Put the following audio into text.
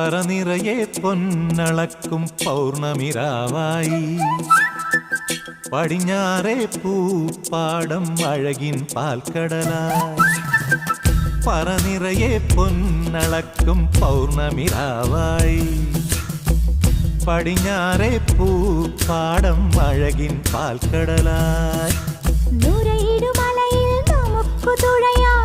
പറനിറയെ പൊന്നളക്കും പൗർണമിരാവായി പടിഞ്ഞാറേ പൂപ്പാടം അഴകിൻ പാൽക്കടലായി പറനിറയെ പൊന്നളക്കും പൗർണമിരാവായി പടിഞ്ഞാറേ പൂപ്പാടം അഴകിൻ പാൽക്കടലായി നുരയിടുമലയിൽ നമുക്കു തുഴയാം